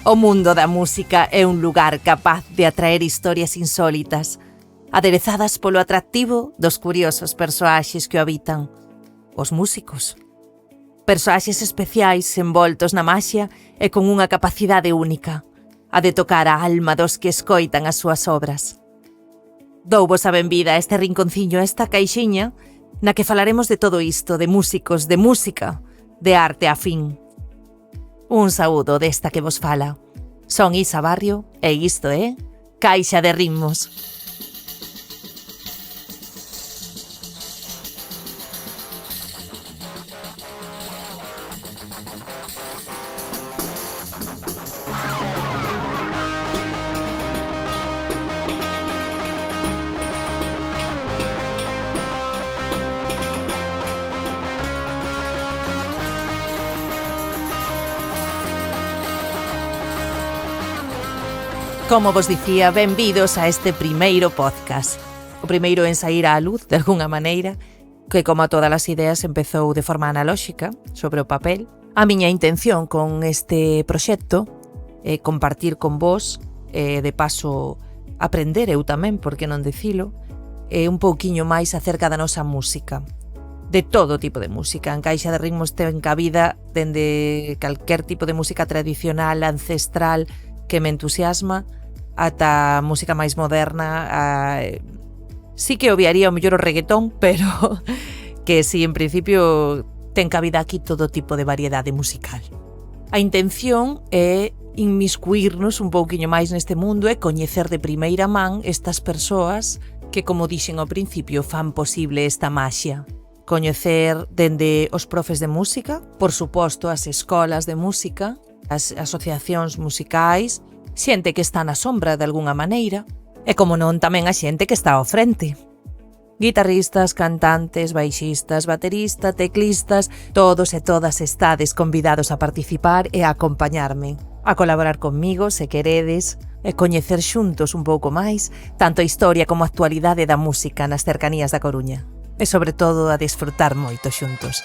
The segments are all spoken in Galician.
O mundo da música é un lugar capaz de atraer historias insólitas, aderezadas polo atractivo dos curiosos persoaxes que o habitan, os músicos. Persoaxes especiais envoltos na maxia e con unha capacidade única, a de tocar a alma dos que escoitan as súas obras. Douvos a benvida a este rinconciño, a esta caixiña, na que falaremos de todo isto, de músicos, de música, de arte afín. Un saúdo desta que vos fala. Son Isa Barrio e isto é Caixa de Ritmos. Como vos dicía, benvidos a este primeiro podcast. O primeiro en sair á luz, de alguna maneira, que como a todas as ideas empezou de forma analóxica, sobre o papel. A miña intención con este proxecto é compartir con vos, de paso aprender eu tamén, por que non dicilo, un pouquiño máis acerca da nosa música. De todo tipo de música. En Caixa de Ritmos ten cabida dende calquer tipo de música tradicional, ancestral, que me entusiasma, ata música máis moderna. Sí que obviaría o mellor o reggaetón, pero que sí, en principio ten cabida aquí todo tipo de variedade musical. A intención é inmiscuirnos un pouquiño máis neste mundo e coñecer de primeira man estas persoas que, como dixen ao principio, fan posible esta maxia. Coñecer dende os profes de música, por suposto as escolas de música, as asociacións musicais, xente que está na sombra de algunha maneira, e como non tamén a xente que está ao frente. Guitarristas, cantantes, baixistas, bateristas, teclistas, todos e todas estades convidados a participar e a acompañarme, a colaborar conmigo, se queredes, e coñecer xuntos un pouco máis tanto a historia como a actualidade da música nas cercanías da Coruña, e sobre todo a desfrutar moito xuntos.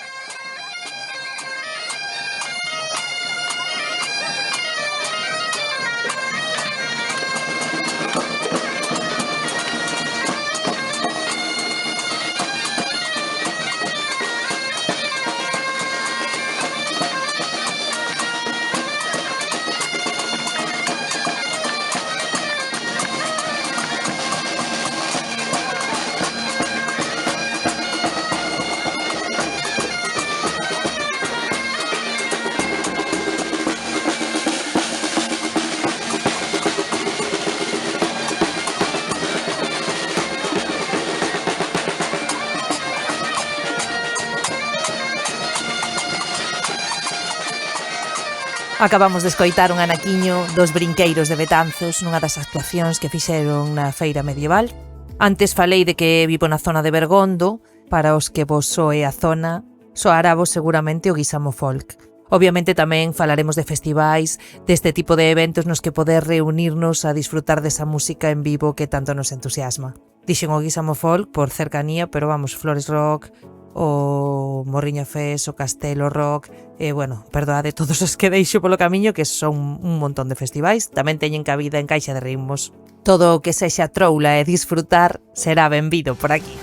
Acabamos de escoitar un anaquiño dos Brinqueiros de Betanzos nunha das actuacións que fixeron na feira medieval. Antes falei de que vivo na zona de Bergondo. Para os que vos soe a zona, soará vos seguramente o Guisamo Folk. Obviamente tamén falaremos de festivais, deste tipo de eventos nos que poder reunirnos a disfrutar desa música en vivo que tanto nos entusiasma. Dixen o Guisamo Folk por cercanía, pero vamos, Flores Rock, o Morriña Fest, o Castelo Rock, bueno, perdoade todos os que deixo polo camiño, que son un montón de festivais, tamén teñen cabida en Caixa de Ritmos. Todo o que sexa troula e disfrutar será benvido por aquí.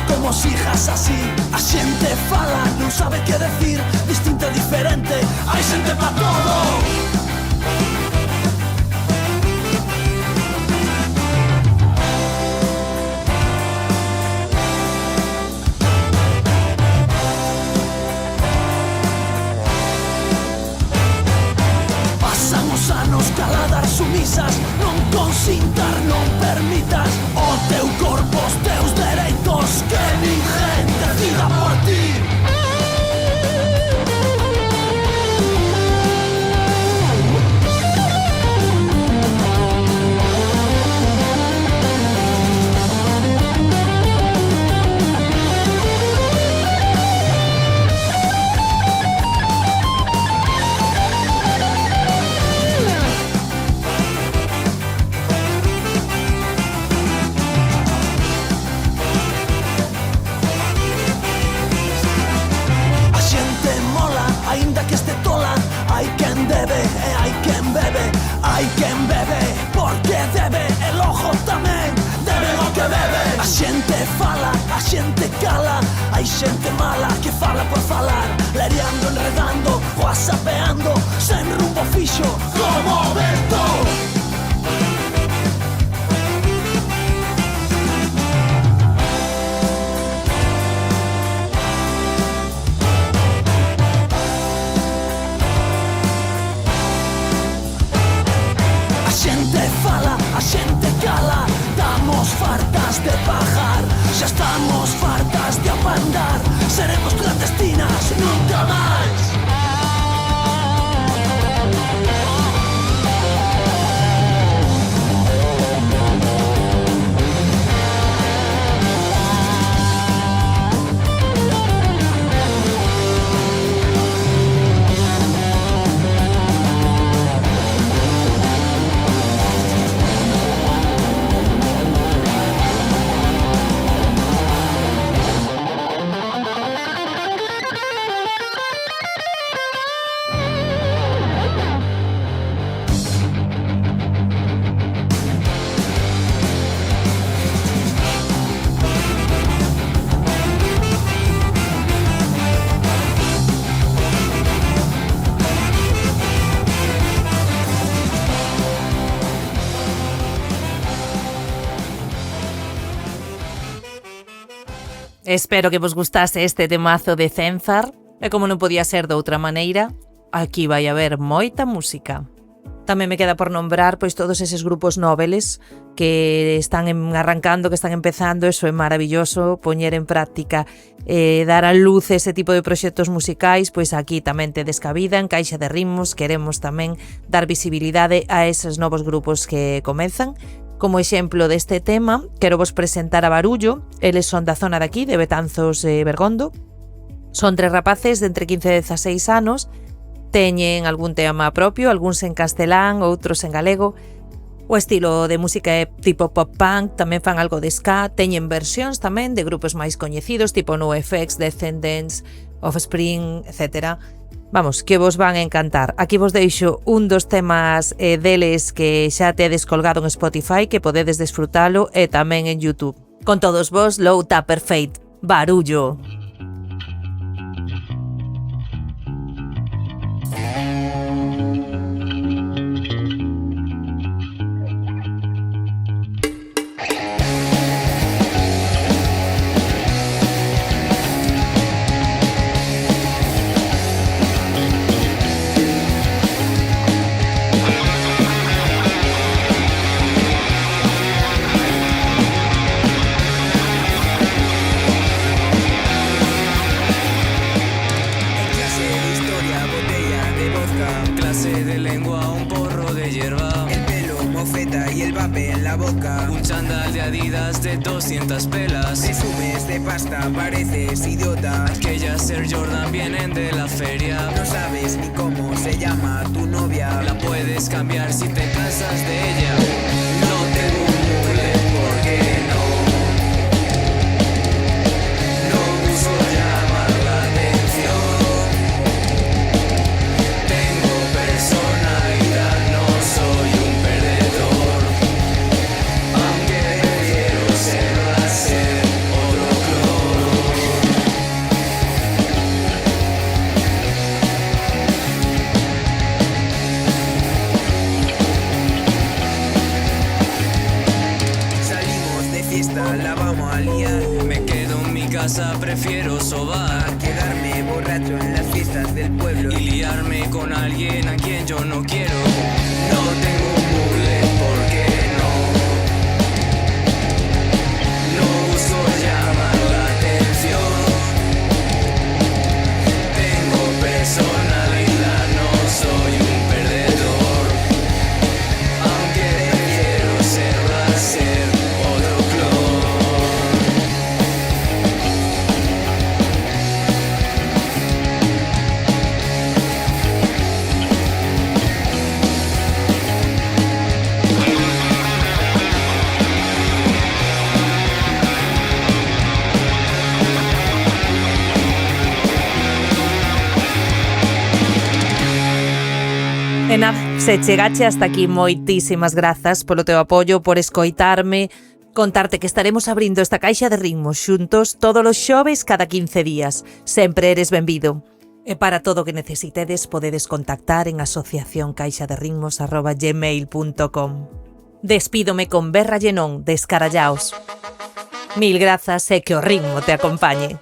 Como sigas así, a xente fala, non sabe que decir, distinto e diferente, hai xente pa todo. Pasan os anos caladas sumisas, non consintar, non permitas o teu corpo, os teus dereitos, que ninguén decida por ti. sen rumbo fixo como vento. A xente fala, a xente cala, damos fartas de pagar, xa estamos fartas de apandar, seremos clandestinas nunca máis. Espero que vos gustase este temazo de Cenzar, e como non podía ser de outra maneira, aquí vai haber moita música. Tamén me queda por nombrar pois todos eses grupos noveles que están arrancando, que están empezando. Eso é maravilloso, poñer en práctica, dar a luz ese tipo de proxectos musicais. Pois aquí tamén tedes cabida, en Caixa de Ritmos queremos tamén dar visibilidade a eses novos grupos que comezan. Como exemplo deste tema, quero vos presentar a Barullo. Eles son da zona de aquí, de Betanzos e Bergondo. Son 3 rapaces de entre 15 e 16 anos. Teñen algún tema propio, algúns en castelán, outros en galego. O estilo de música é tipo pop-punk, tamén fan algo de ska. Teñen versións tamén de grupos máis coñecidos, tipo NoFX, Descendants, Offspring, etc. Vamos, que vos van a encantar. Aquí vos deixo un dos temas deles que xa tedes colgado en Spotify, que podedes desfrutalo, e tamén en YouTube. Con todos vos, Low Tapper Fate, Barullo. Un chándal de Adidas de 200 pelas. Presumes de pasta, pareces idiota. Aquellas Air Jordan vienen de la feria. No sabes ni cómo se llama tu novia. La puedes cambiar si te cansas de ella. No tengo un mule, ¿por qué no? No busco llamar la atención. Tengo personalidad, no soy un perdedor. Aunque prefiero ser otro clon. Salimos de fiesta, la vamos a liar. Me quedo en mi casa, prefiero sobar. Quedarme borracho en las fiestas del pueblo. Y liarme con alguien a quien yo no quiero. No tengo un mule, ¿por qué no? No busco llamar la atención. Tengo personalidad, no soy un perdedor. Aunque prefiero ser otro clon. E nada, se chegache hasta aquí, moitísimas grazas polo teu apoio, por escoitarme, contarte que estaremos abrindo esta Caixa de Ritmos xuntos todos os xoves cada 15 días. Sempre eres benvido. E para todo o que necesitedes podedes contactar en asociacioncaixaderitmos@gmail.com. Despídome con berra llenón de Escarallaos. Mil grazas e que o ritmo te acompañe.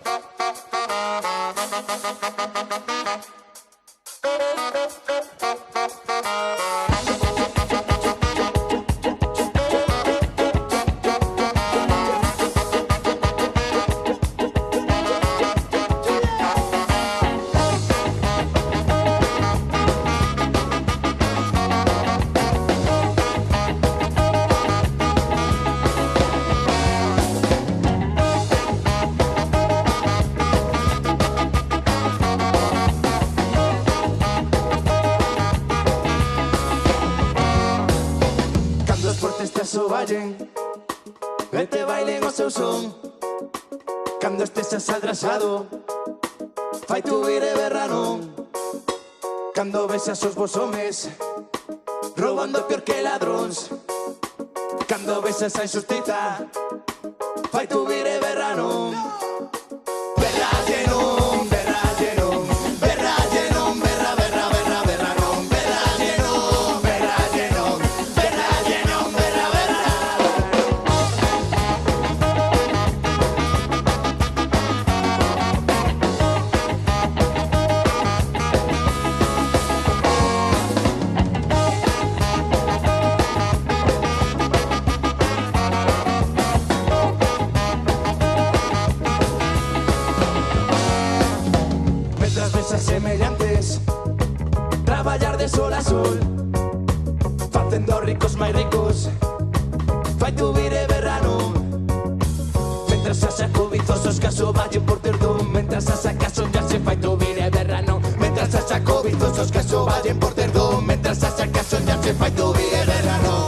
E te bailen o seu son. Cando estes asaldrasado, fai tu vire berrano. Cando besas os vos homes, roubando peor que ladróns. Cando besas a injustiza, fai tu vire berrano. Berra llenón, berra llenón, berra llenón, berra, berra, berra, berra, non. Berra llenón, berra llenón, berra llenón, berra, berra. Semellantes, traballar de sol a sol, facendo ricos máis ricos, fai tu vire verano. Mentras as acobizosos que asoballen por terdón, mentras as acaso ya se fai tu vire verano. Mentras as acobizosos que asoballen por terdón, mentras as acaso ya se fai tu vire verano.